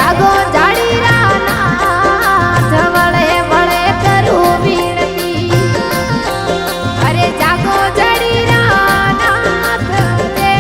जागो जाड़ी राना वळे वळे करू विनती अरे जागो जाड़ी राना दे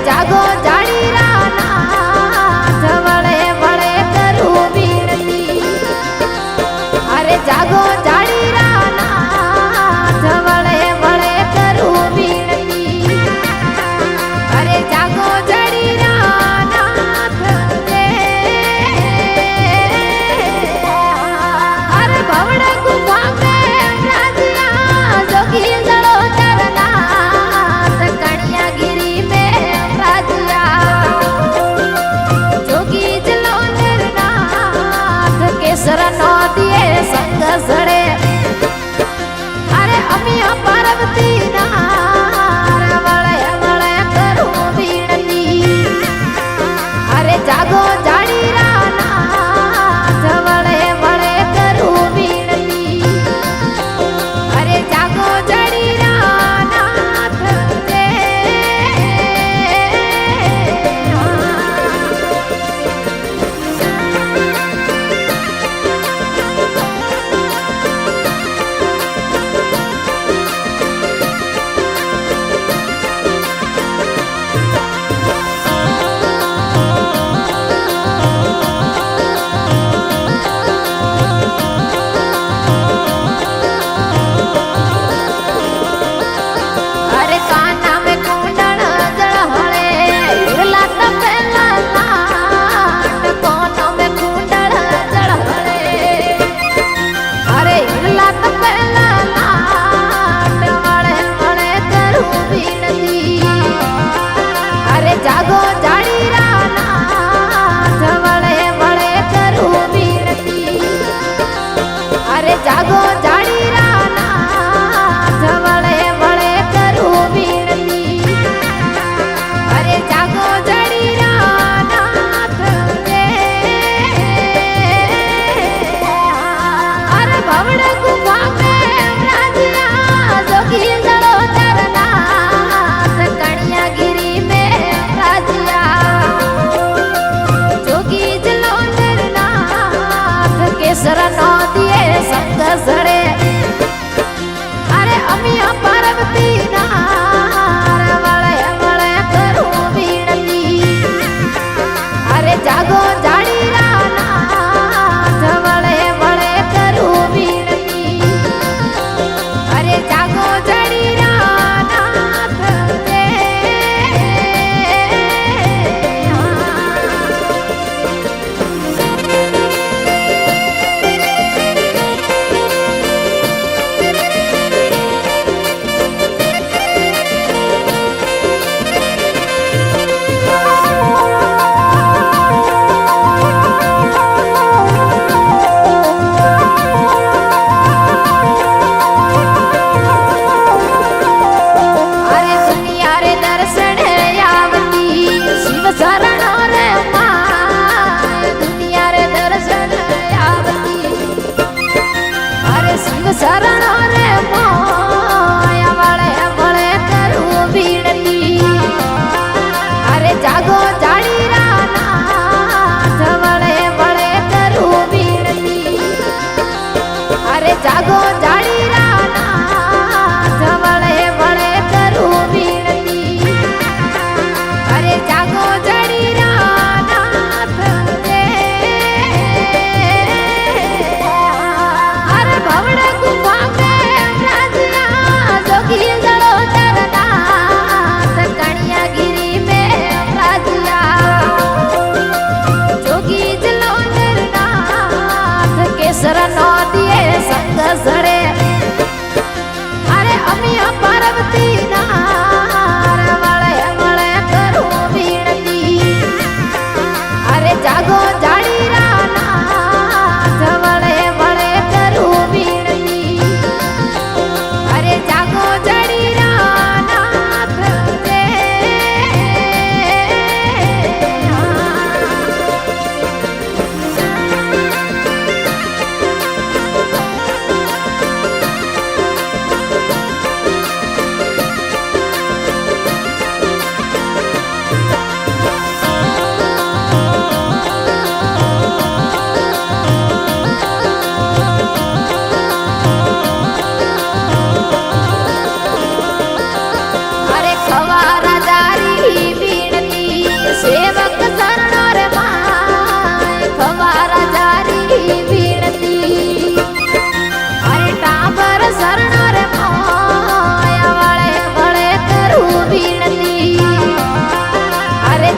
जागो जाड़ी राना वळे वळे करू विनती अरे जागो जाड़ी राना वळे वळे करू विनती अरे जागो जाड़ी राना दे अरे भवड़ गुफा में राजिया जोगी जड़ो चरना कणिया गिरी में केसर नो दिए संग सड़े अरे अमिया पार्वती नार वळे वळे करू विनती अरे जागो जाड़ी राना वळे वळे करू विनती अरे जागो जाड़ी राना दे जागो जाड़ी राना वळे वळे करू विनती अरे जागो जाड़ी राना वळे वळे करू विनती अरे जागो जाड़ी राना दे अरे भवड़ गुफा में राजिया जोगी जड़ो चरना कणिया गिरी में राजिया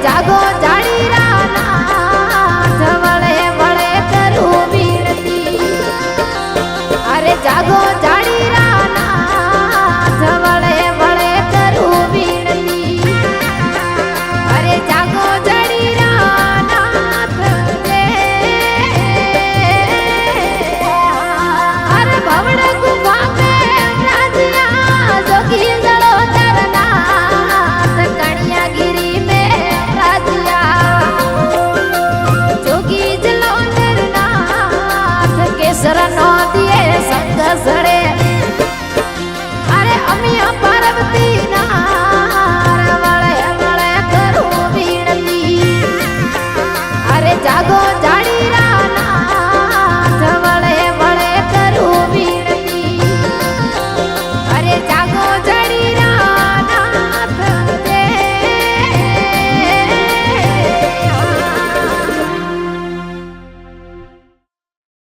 જાગો જાડી રાનાથ વળે વળે કરું વિનતી અરે જાગો જાડી રાનાથ વળે વળે કરું વિનતી અરે જાગો જાડી રાનાથ રે અરે ભવડ ગુફા મે રાજ્યા જોગી જળો તરનાથ કણિયાગીરી મે જોગી જલો નરનાથ કેસર નો દિયે સંગ સડે અરે અમિયા